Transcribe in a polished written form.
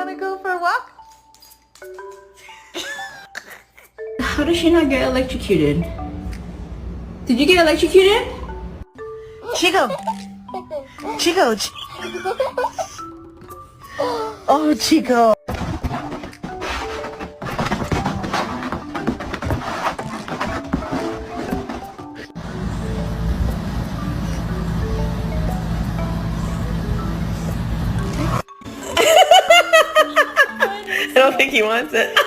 want to go for a walk? How did she not get electrocuted? Did you get electrocuted? Chico! Chico! Oh, Chico! I don't think he wants it.